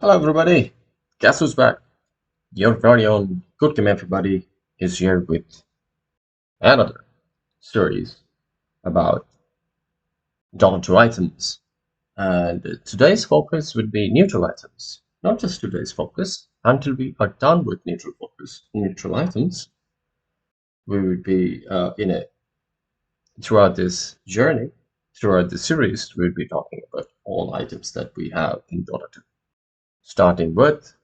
Hello, everybody. Guess who's back? Your very own Good Game Everybody is here with another series about Dota 2 items. And today's focus would be neutral items. Not just today's focus. Until we are done with neutral items, we would be throughout this journey, throughout this series, we'll be talking about all items that we have in Dota 2. Starting with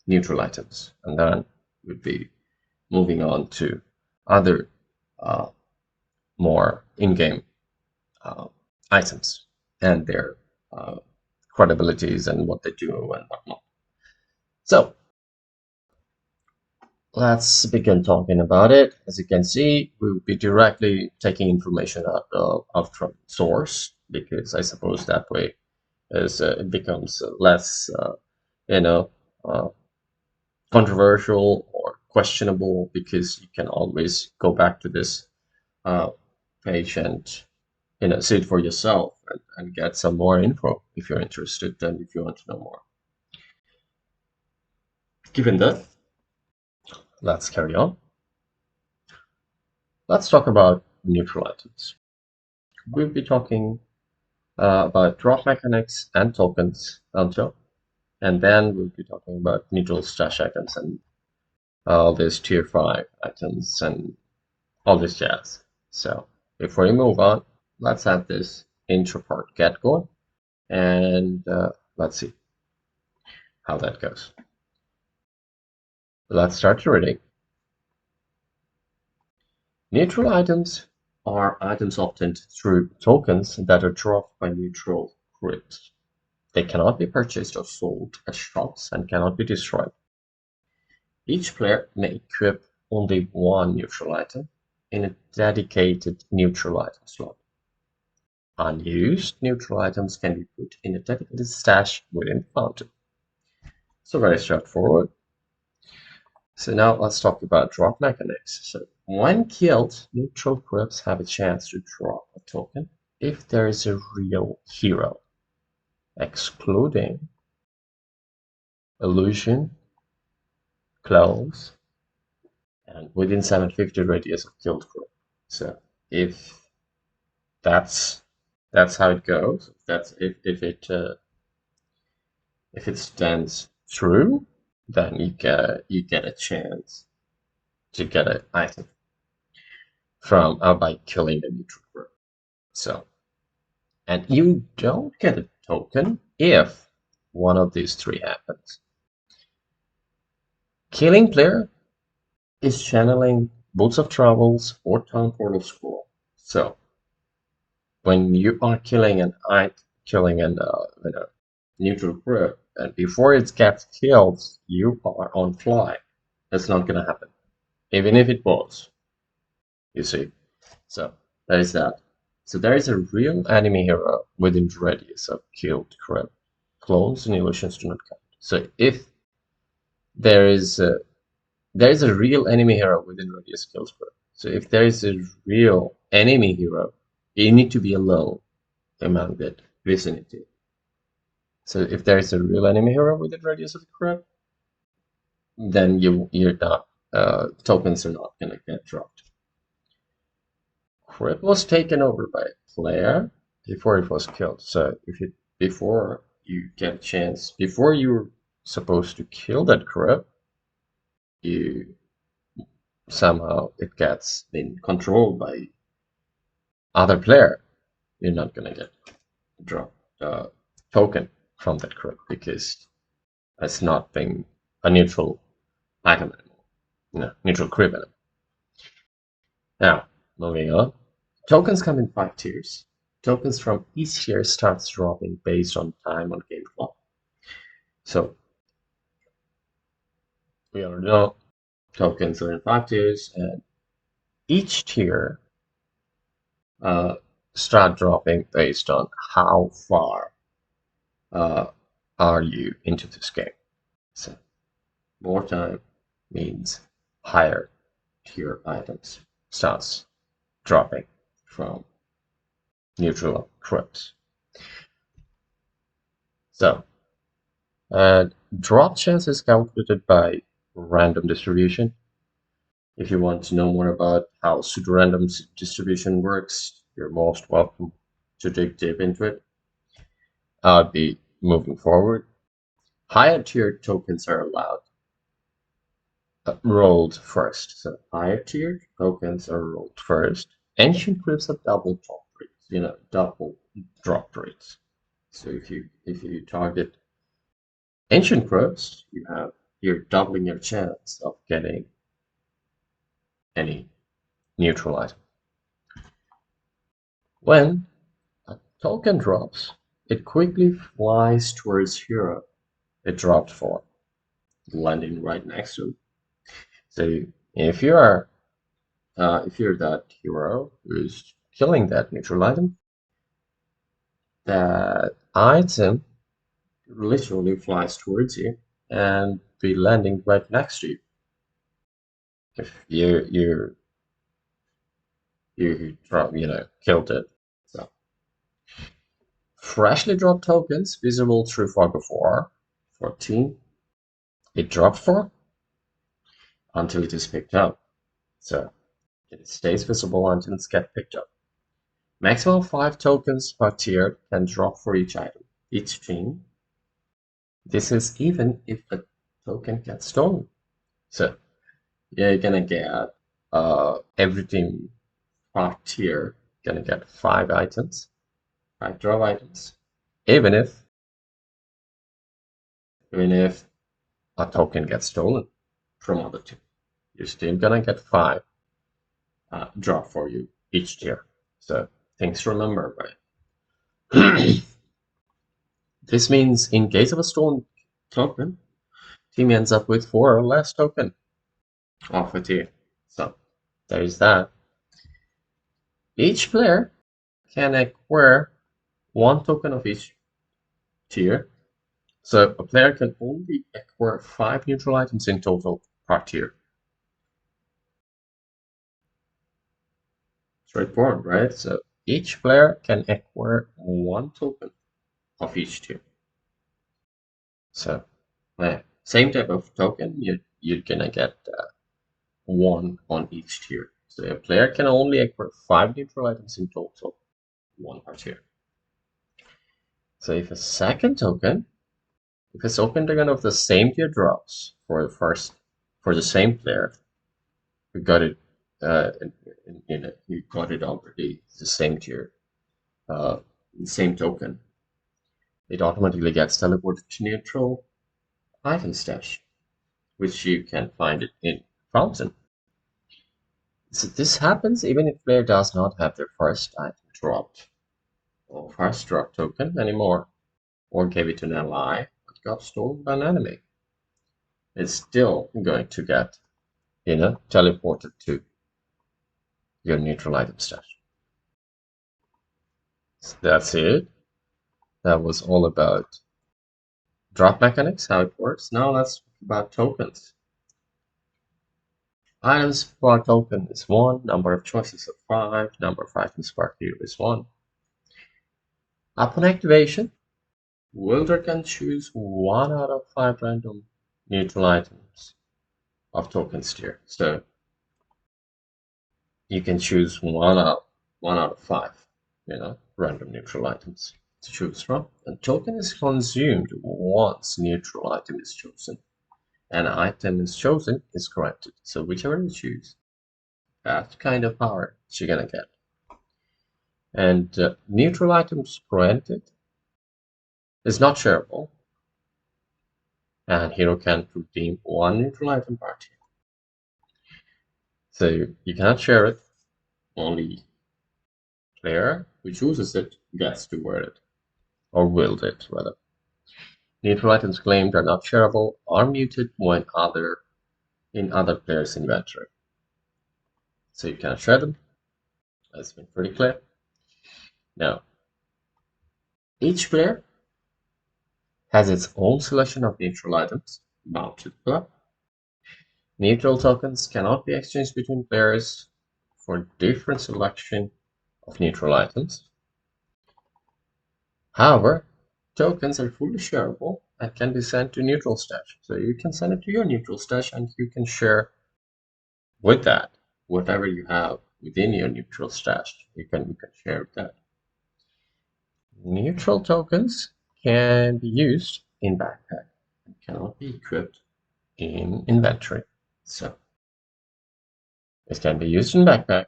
neutral items, and then we'd be moving on to other uh, more in-game uh, items and their uh, credibilities and what they do and whatnot. So let's begin talking about it. As you can see, we will be directly taking information out from source, because I suppose that way is it becomes less you know uh, controversial or questionable, because you can always go back to this uh, page and see it for yourself and get some more info if you're interested and if you want to know more. Given that, let's carry on. Let's talk about neutral items. We'll be talking about drop mechanics and tokens until, and then we'll be talking about neutral stash items and all these tier 5 items and all this jazz. So before we move on, let's have this intro part get going, and let's see how that goes. Let's start reading. Neutral items are items obtained through tokens that are dropped by neutral crypts. They cannot be purchased or sold at shops and cannot be destroyed. Each player may equip only one neutral item in a dedicated neutral item slot. Unused neutral items can be put in a dedicated stash within the fountain. So very straightforward. So now let's talk about drop mechanics. So when killed, neutral crypts have a chance to drop a token if there is a real hero, excluding illusion, close, and within 750 radius of killed crypt. So if that's how it goes, if it stands true, then you get a chance to get an item from by killing the neutral crypt. So, and you don't get a token if one of these three happens. Killing player is channeling Boots of Travels or Town Portal Scroll. So when you are killing an neutral crypt, and before it gets killed, you are on fly. That's not gonna happen, even if it was. You see, so that is that. So there is a real enemy hero within radius of killed crypt. Clones and illusions do not count. So if there is a real enemy hero within radius kills crypt. So if there is a real enemy hero, you need to be alone among that vicinity. So if there is a real enemy hero within radius of the crypt, then you're not tokens are not gonna get dropped. Crypt was taken over by a player before it was killed. So before you get a chance, before you're supposed to kill that crypt, you somehow it gets been controlled by other player, you're not gonna get drop token from that crypt, because it's not being a neutral item anymore. Neutral crypt anymore. Now, moving on. Tokens come in 5 tiers. Tokens from each tier starts dropping based on time on game clock. So we already know tokens are in 5 tiers, and each tier start dropping based on how far are you into this game. So more time means higher tier items starts dropping from neutral crypts. So And drop chance is calculated by random distribution. If you want to know more about how pseudorandom distribution works, you're most welcome to dig deep into it. I'll be moving forward. Higher tiered tokens are allowed rolled first. So higher tiered tokens are rolled first. Ancient groups have double drop rates, double drop rates. So if you target ancient groups, you're doubling your chance of getting any neutral item. When a token drops, it quickly flies towards hero it dropped for, landing right next to it. So if you're that hero who's killing that neutral item, that item literally flies towards you and be landing right next to you. If you drop, killed it. So freshly dropped tokens visible through fog of war 14. It dropped for until it is picked up. So it stays visible until it's get picked up. Maximum 5 tokens per tier can drop for each item, each team. This is even if the token gets stolen. So you're gonna get every team per tier gonna get 5 items, 5 drop items, even if a token gets stolen from other team. You're still gonna get 5 drop for you each tier. So things to remember, right? This means in case of a stolen token, team ends up with 4 or less token off a tier. So there is that. Each player can acquire 1 token of each tier. So a player can only acquire 5 neutral items in total per tier. Straightforward, right? So each player can acquire 1 token of each tier. So same type of token, you're gonna get 1 on each tier. So a player can only acquire 5 neutral items in total, 1 per tier. So if a second token, if a second token of the same tier drops for the same player, who got it, you got it already, the same tier, same token, it automatically gets teleported to neutral item stash, which you can find it in Fountain. So this happens even if player does not have their first item dropped or first drop token anymore, or gave it to an ally but got stolen by an enemy. It's still going to get, teleported to your neutral item stash. So that's it. That was all about drop mechanics, how it works. Now let's talk about tokens. Items per token is 1, number of choices of 5, number of items per tier is 1. Upon activation, wielder can choose 1 out of 5 random neutral items of tokens tier. So you can choose 1 out of 5, random neutral items to choose from. And token is consumed once neutral item is chosen. An item is chosen is granted. So whichever you choose, that kind of power you're gonna get. And neutral items granted is not shareable, and hero can redeem 1 neutral item per tier. So you cannot share it. Only player who chooses it gets to wear it, or wield it rather. Neutral items claimed are not shareable are muted when in other players' inventory. So you cannot share them. That's been pretty clear. Now, each player has its own selection of neutral items bound to the club. Neutral tokens cannot be exchanged between players for different selection of neutral items. However, tokens are fully shareable and can be sent to neutral stash. So you can send it to your neutral stash and you can share with that whatever you have within your neutral stash. You can share with that. Neutral tokens can be used in backpack and cannot be equipped in inventory. So it can be used in backpack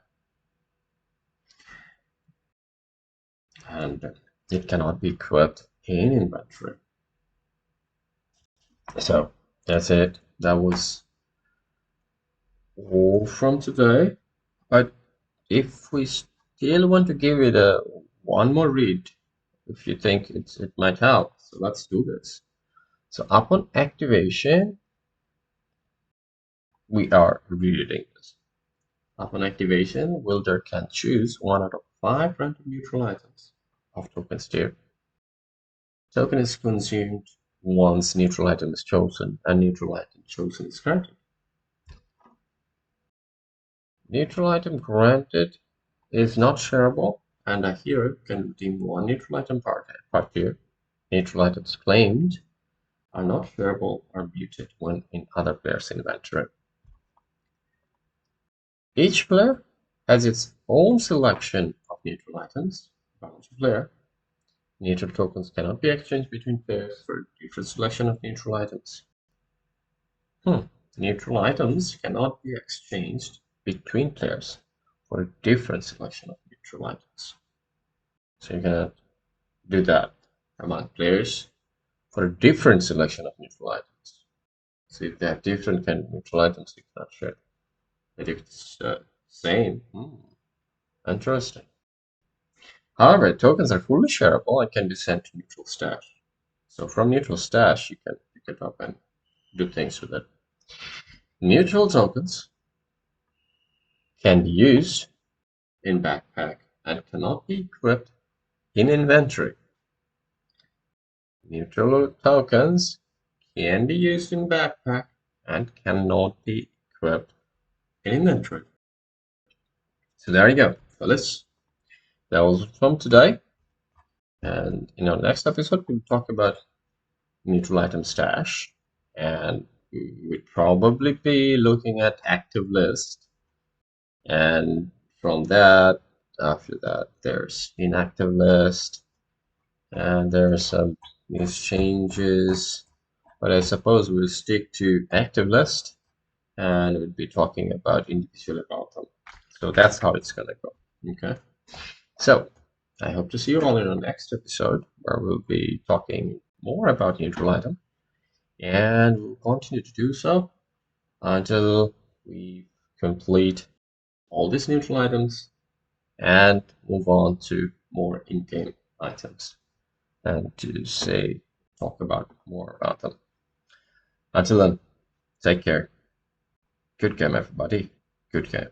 and it cannot be equipped in inventory. So that's it. That was all from today. But if we still want to give it a one more read, if you think it might help, so let's do this. So upon activation, we are reading this. Upon activation, wielder can choose one out of 5 random neutral items of token's tier. Token is consumed once neutral item is chosen and neutral item chosen is granted. Neutral item granted is not shareable, and a hero can redeem one neutral item per tier. Neutral items claimed are not shareable or muted when in other players' inventory. Each player has its own selection of neutral items. Bounty player. Neutral tokens cannot be exchanged between players for a different selection of neutral items. Neutral items cannot be exchanged between players for a different selection of neutral items. So you cannot do that among players for a different selection of neutral items. So if they have different kind of neutral items, you cannot share. But if it's same, interesting. However, tokens are fully shareable and can be sent to neutral stash. So from neutral stash, you can pick it up and do things with it. Neutral tokens can be used in backpack and cannot be equipped in inventory. Neutral tokens can be used in backpack and cannot be equipped in inventory. So there you go, fellas. That was from today. And in our next episode, we'll talk about neutral item stash. And we'd probably be looking at active list. And from that, after that, there's inactive list. And there are some exchanges. But I suppose we'll stick to active list. And we'll be talking about individually about them. So that's how it's going to go. Okay. So I hope to see you all in our next episode where we'll be talking more about neutral item, and we'll continue to do so until we complete all these neutral items and move on to more in-game items and to talk about more about them. Until then, take care. Good game, everybody. Good game.